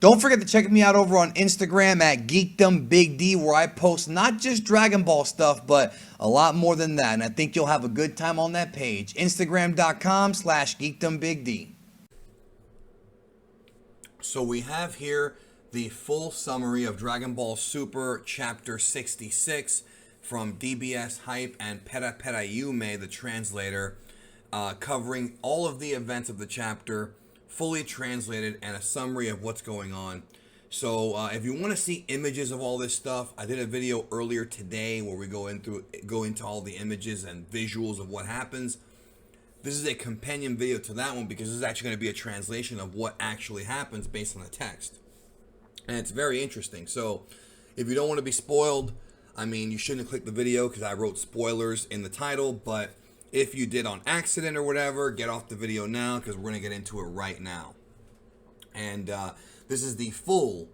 Don't forget to check me out over on Instagram at GeekdomBigD, where I post not just Dragon Ball stuff, but a lot more than that. And I think you'll have a good time on that page. Instagram.com/GeekdomBigD. So we have here the full summary of Dragon Ball Super Chapter 66 from DBS Hype and Pera Pera Yume, the translator, covering all of the events of the chapter, fully translated, and a summary of what's going on. So if you want to see images of all this stuff, I did a video earlier today where we go into all the images and visuals of what happens. This is a companion video to that one because this is actually going to be a translation of what actually happens based on the text. And it's very interesting. So if you don't want to be spoiled, I mean, you shouldn't have clicked the video because I wrote spoilers in the title. But if you did on accident or whatever, get off the video now because we're going to get into it right now. And this is the full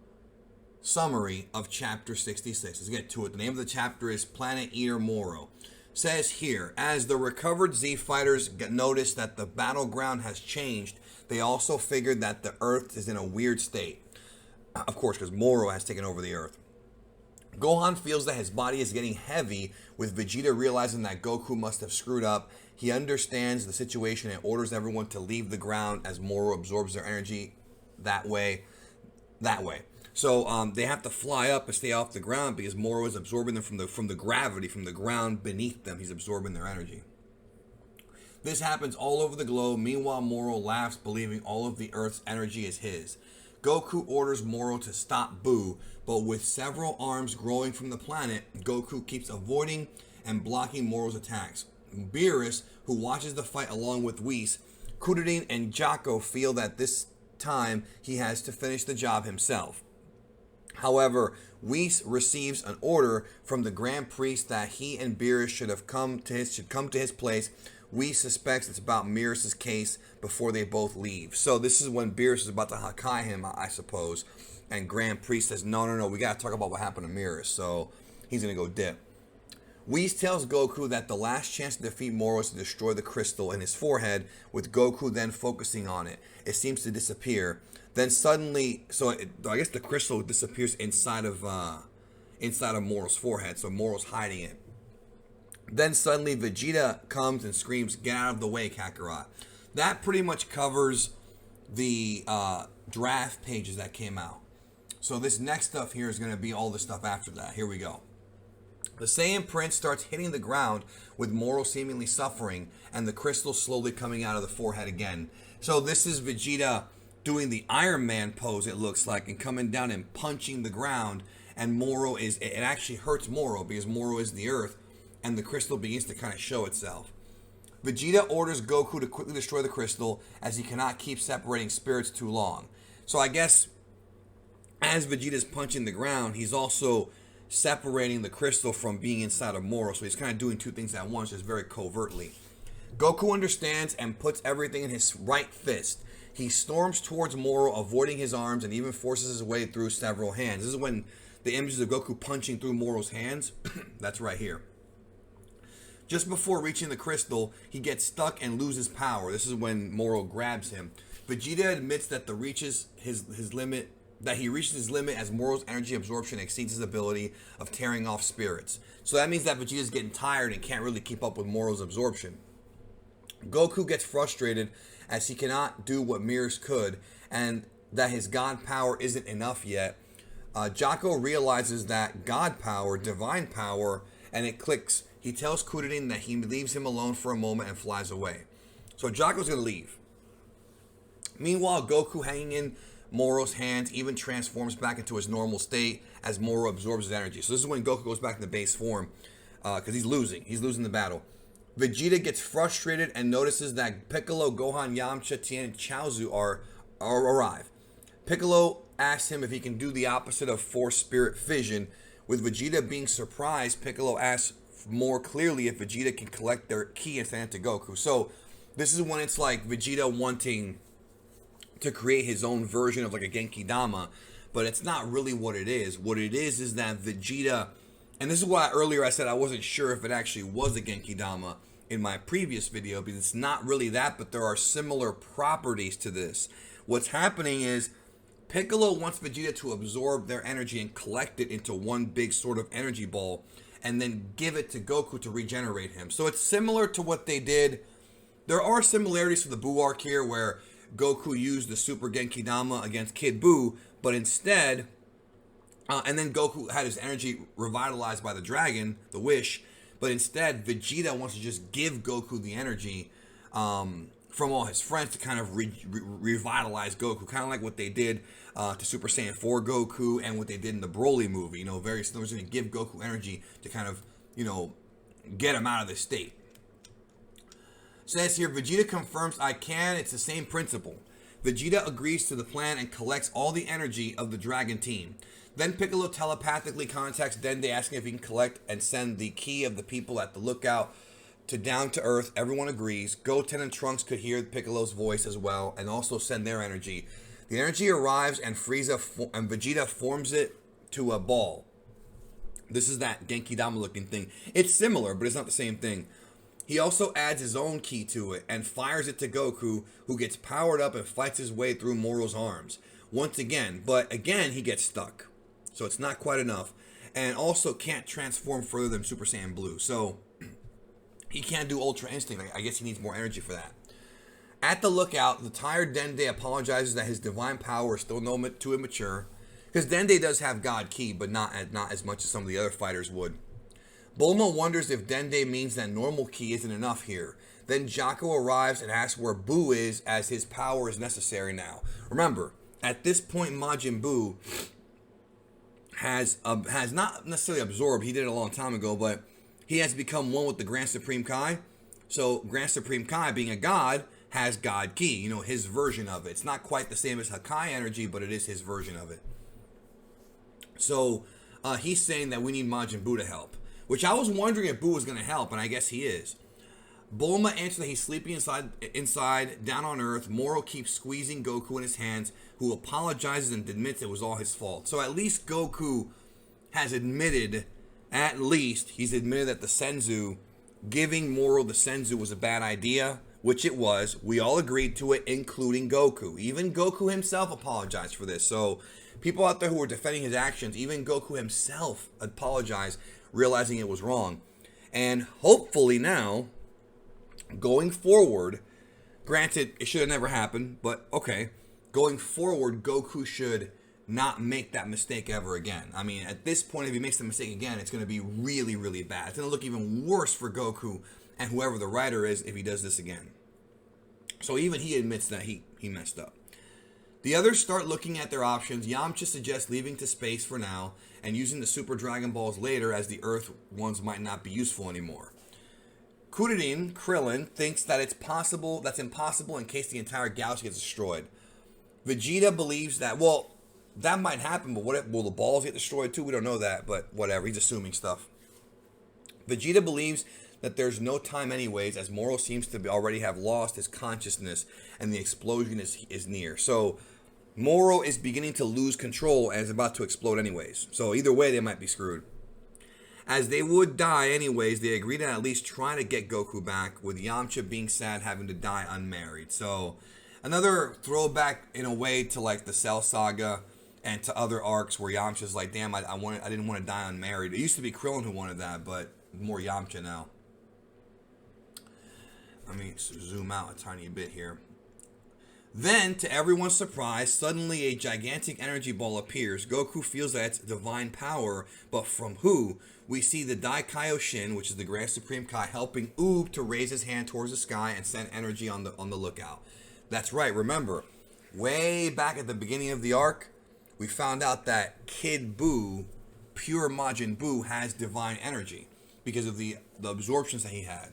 summary of Chapter 66. Let's get to it. The name of the chapter is Planet Eater Moro. Says here, as the recovered Z fighters noticed that the battleground has changed, they also figured that the Earth is in a weird state. Of course, because Moro has taken over the Earth. Gohan feels that his body is getting heavy, with Vegeta realizing that Goku must have screwed up. He understands the situation and orders everyone to leave the ground as Moro absorbs their energy that way. So they have to fly up and stay off the ground because Moro is absorbing them from the gravity, from the ground beneath them. He's absorbing their energy. This happens all over the globe. Meanwhile, Moro laughs, believing all of the Earth's energy is his. Goku orders Moro to stop Buu, but with several arms growing from the planet, Goku keeps avoiding and blocking Moro's attacks. Beerus, who watches the fight along with Whis, Krillin, and Jaco feel that this time he has to finish the job himself. However, Whis receives an order from the Grand Priest that he and Beerus should come to his place. Whis suspects it's about Beerus' case before they both leave. So this is when Beerus is about to Hakai him, I suppose. And Grand Priest says, no, we got to talk about what happened to Beerus. So he's going to go dip. Whis tells Goku that the last chance to defeat Moro is to destroy the crystal in his forehead, with Goku then focusing on it. It seems to disappear. Then suddenly, I guess the crystal disappears inside of Moro's forehead, so Moro's hiding it. Then suddenly Vegeta comes and screams, "Get out of the way, Kakarot." That pretty much covers the draft pages that came out. So this next stuff here is going to be all the stuff after that. Here we go. The Saiyan Prince starts hitting the ground with Moro seemingly suffering and the crystal slowly coming out of the forehead again. So this is Vegeta doing the Iron Man pose, it looks like, and coming down and punching the ground. And it actually hurts Moro because Moro is the earth and the crystal begins to kind of show itself. Vegeta orders Goku to quickly destroy the crystal as he cannot keep separating spirits too long. So I guess as Vegeta's punching the ground, he's also separating the crystal from being inside of Moro. So he's kind of doing two things at once, just very covertly. Goku understands and puts everything in his right fist. He storms towards Moro, avoiding his arms, and even forces his way through several hands. This is when the images of Goku punching through Moro's hands, that's right here. Just before reaching the crystal, he gets stuck and loses power. This is when Moro grabs him. Vegeta admits that he reaches his limit as Moro's energy absorption exceeds his ability of tearing off spirits. So that means that Vegeta's getting tired and can't really keep up with Moro's absorption. Goku gets frustrated as he cannot do what Beerus could and that his God power isn't enough yet. Jaco realizes that God power, divine power, and it clicks. He tells Krillin that he leaves him alone for a moment and flies away. So Jaco's going to leave. Meanwhile, Goku, hanging in Moro's hands, even transforms back into his normal state as Moro absorbs his energy. So this is when Goku goes back into base form because he's losing. He's losing the battle. Vegeta gets frustrated and notices that Piccolo, Gohan, Yamcha, Tien, and Chaozu arrive. Piccolo asks him if he can do the opposite of Force Spirit Fission. With Vegeta being surprised, Piccolo asks more clearly if Vegeta can collect their ki and send it to Goku. So this is when it's like Vegeta wanting to create his own version of like a Genki Dama, but it's not really what it is. What it is that Vegeta, and this is why earlier I said I wasn't sure if it actually was a Genki Dama in my previous video, because it's not really that, but there are similar properties to this. What's happening is Piccolo wants Vegeta to absorb their energy and collect it into one big sort of energy ball and then give it to Goku to regenerate him. So it's similar to what they did. There are similarities to the Buu arc here where Goku used the Super Genki Dama against Kid Buu, but instead, and then Goku had his energy revitalized by the dragon, the wish, but instead Vegeta wants to just give Goku the energy from all his friends to kind of revitalize Goku, kind of like what they did to Super Saiyan 4 Goku and what they did in the Broly movie. Very similar. Going to give Goku energy to kind of, get him out of this state. Says here, Vegeta confirms I can. It's the same principle. Vegeta agrees to the plan and collects all the energy of the Dragon team. Then Piccolo telepathically contacts Dende asking if he can collect and send the key of the people at the lookout to down to earth. Everyone agrees. Goten and Trunks could hear Piccolo's voice as well and also send their energy. The energy arrives and Frieza and Vegeta forms it to a ball. This is that Genki Dama looking thing. It's similar, but it's not the same thing. He also adds his own key to it and fires it to Goku, who gets powered up and fights his way through Moro's arms. Once again, but again he gets stuck. So it's not quite enough. And also can't transform further than Super Saiyan Blue. So he can't do Ultra Instinct. I guess he needs more energy for that. At the lookout, the tired Dende apologizes that his divine power is still too immature. Because Dende does have God Ki, but not as much as some of the other fighters would. Bulma wonders if Dende means that normal Ki isn't enough here. Then Jaco arrives and asks where Buu is, as his power is necessary now. Remember, at this point Majin Buu has not necessarily absorbed, he did it a long time ago, but he has become one with the Grand Supreme Kai. So Grand Supreme Kai, being a god, has God Ki, his version of it. It's not quite the same as Hakai energy, but it is his version of it. So he's saying that we need Majin Buu to help, which I was wondering if Buu was going to help, and I guess he is. Bulma answers that he's sleeping inside, down on Earth. Moro keeps squeezing Goku in his hands, who apologizes and admits it was all his fault. So at least Goku has admitted, that the Senzu, giving Moro the Senzu was a bad idea, which it was. We all agreed to it, including Goku. Even Goku himself apologized for this. So people out there who were defending his actions, even Goku himself apologized, realizing it was wrong. And hopefully now, going forward, granted, it should have never happened, but okay, going forward, Goku should not make that mistake ever again. I mean, at this point, if he makes the mistake again, it's going to be really, really bad. It's going to look even worse for Goku and whoever the writer is if he does this again. So even he admits that he messed up. The others start looking at their options. Yamcha suggests leaving to space for now and using the Super Dragon Balls later, as the Earth ones might not be useful anymore. Krillin thinks that that's impossible in case the entire galaxy gets destroyed. Vegeta believes that, that might happen, but will the balls get destroyed too? We don't know that, but whatever. He's assuming stuff. Vegeta believes that there's no time anyways, as Moro seems to already have lost his consciousness and the explosion is near. So Moro is beginning to lose control and is about to explode anyways. So either way, they might be screwed. As they would die anyways, they agree to at least try to get Goku back, with Yamcha being sad having to die unmarried. So another throwback in a way to like the Cell Saga and to other arcs where Yamcha's like, damn, I didn't want to die unmarried. It used to be Krillin who wanted that, but more Yamcha now. Let me zoom out a tiny bit here. Then, to everyone's surprise, suddenly a gigantic energy ball appears. Goku feels that it's divine power, but from who? We see the Daikaioshin, which is the Grand Supreme Kai, helping Oob to raise his hand towards the sky and send energy on the lookout. That's right, remember, way back at the beginning of the arc, we found out that Kid Buu, pure Majin Buu, has divine energy because of the absorptions that he had.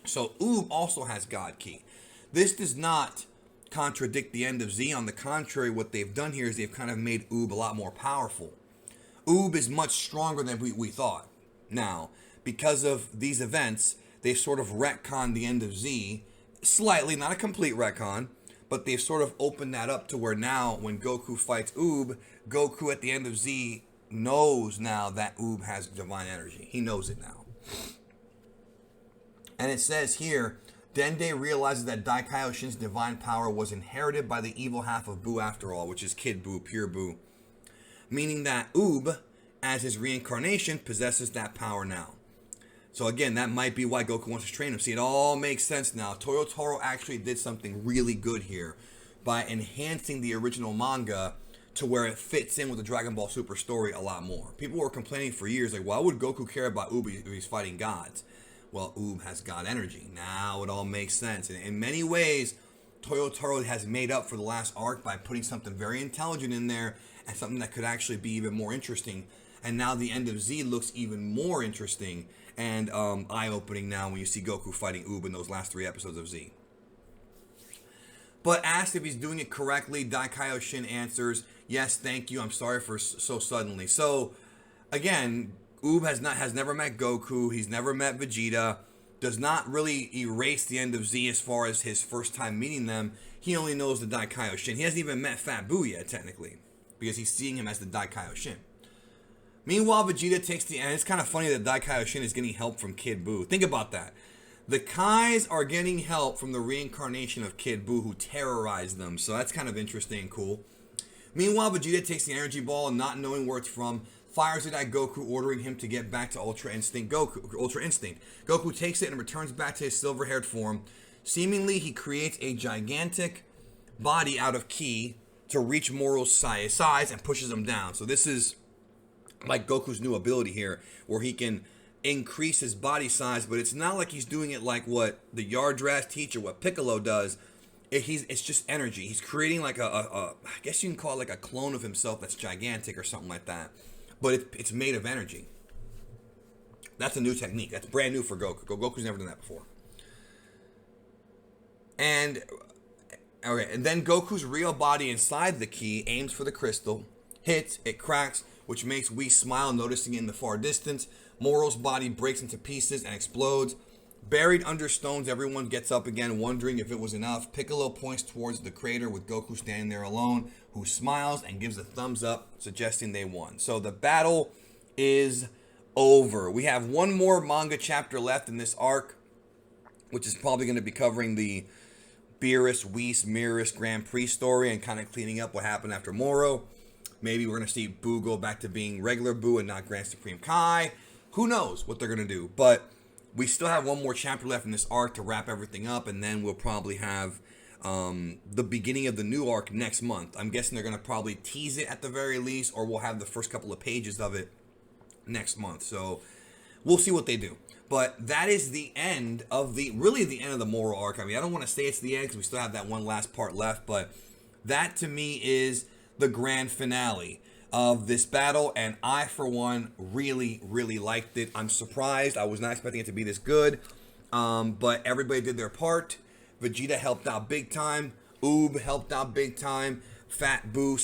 So Oob also has God Ki. This does not contradict the end of Z. On the contrary, what they've done here is they've kind of made Oob a lot more powerful. Oob is much stronger than we thought. Now, because of these events, they've sort of retconned the end of Z slightly, not a complete retcon, but they've sort of opened that up to where now when Goku fights Oob, Goku at the end of Z knows now that Oob has divine energy. He knows it now. And it says here, Dende realizes that Daikaioshin's divine power was inherited by the evil half of Buu after all, which is Kid Buu, pure Buu. Meaning that Oob, as his reincarnation, possesses that power now. So again, that might be why Goku wants to train him. See, it all makes sense now. Toyotaro actually did something really good here by enhancing the original manga to where it fits in with the Dragon Ball Super story a lot more. People were complaining for years, like, why would Goku care about Oob if he's fighting gods? Well, Oob has god energy. Now it all makes sense. And in many ways, Toyotaro has made up for the last arc by putting something very intelligent in there and something that could actually be even more interesting. And now the end of Z looks even more interesting and eye-opening now when you see Goku fighting Oob in those last 3 episodes of Z. But asked if he's doing it correctly, Daikaioshin answers, yes, thank you, I'm sorry for so suddenly. So, again, Oob has never met Goku, he's never met Vegeta, does not really erase the end of Z as far as his first time meeting them. He only knows the Daikaioshin. He hasn't even met Fat Buu yet, technically, because he's seeing him as the Daikaioshin. Meanwhile, Vegeta takes the end. It's kind of funny that Daikaioshin is getting help from Kid Buu. Think about that. The Kais are getting help from the reincarnation of Kid Buu, who terrorized them. So that's kind of interesting and cool. Meanwhile, Vegeta takes the energy ball and, not knowing where it's from, fires it at Goku, ordering him to get back to Ultra Instinct. Goku takes it and returns back to his silver-haired form. Seemingly, he creates a gigantic body out of ki to reach Moro's size and pushes him down. So this is like Goku's new ability here, where he can increase his body size, but it's not like he's doing it like what the Yardras teach or what Piccolo does. It's just energy. He's creating like I guess you can call it like a clone of himself that's gigantic or something like that, but it's made of energy. That's a new technique. That's brand new for Goku. Goku's never done that before. And then Goku's real body inside the ki aims for the crystal, hits, it cracks, which makes Whis smile, noticing it in the far distance. Moro's body breaks into pieces and explodes. Buried under stones, everyone gets up again, wondering if it was enough. Piccolo points towards the crater with Goku standing there alone, who smiles and gives a thumbs up, suggesting they won. So the battle is over. We have one more manga chapter left in this arc, which is probably going to be covering the Beerus, Whis, Mirrorus Grand Prix story and kind of cleaning up what happened after Moro. Maybe we're going to see Buu go back to being regular Buu and not Grand Supreme Kai. Who knows what they're going to do. But we still have one more chapter left in this arc to wrap everything up. And then we'll probably have the beginning of the new arc next month. I'm guessing they're going to probably tease it at the very least. Or we'll have the first couple of pages of it next month. So we'll see what they do. But that is the end of the end of the Moro arc. I mean, I don't want to say it's the end because we still have that one last part left. But that to me is the grand finale of this battle, and I, for one, really, really liked it. I'm surprised. I was not expecting it to be this good, but everybody did their part. Vegeta helped out big time. Oob helped out big time. Fat Buu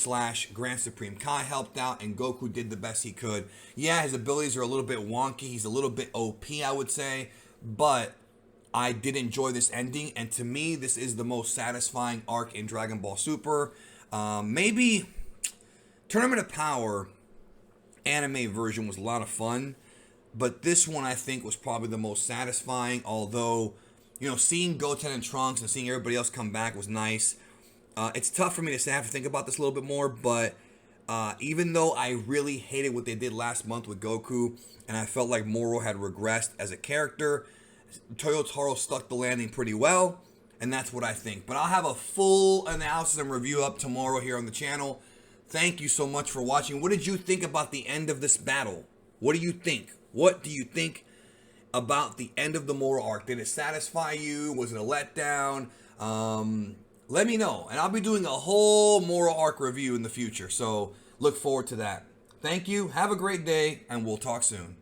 / Grand Supreme Kai helped out, and Goku did the best he could. Yeah, his abilities are a little bit wonky. He's a little bit OP, I would say, but I did enjoy this ending, and to me, this is the most satisfying arc in Dragon Ball Super. Maybe Tournament of Power anime version was a lot of fun, but this one I think was probably the most satisfying, although, you know, seeing Goten and Trunks and seeing everybody else come back was nice. It's tough for me to say. I have to think about this a little bit more, but even though I really hated what they did last month with Goku, and I felt like Moro had regressed as a character, Toyotaro stuck the landing pretty well. And that's what I think. But I'll have a full analysis and review up tomorrow here on the channel. Thank you so much for watching. What did you think about the end of this battle? What do you think? What do you think about the end of the Moro arc? Did it satisfy you? Was it a letdown? Let me know. And I'll be doing a whole Moro arc review in the future. So look forward to that. Thank you. Have a great day. And we'll talk soon.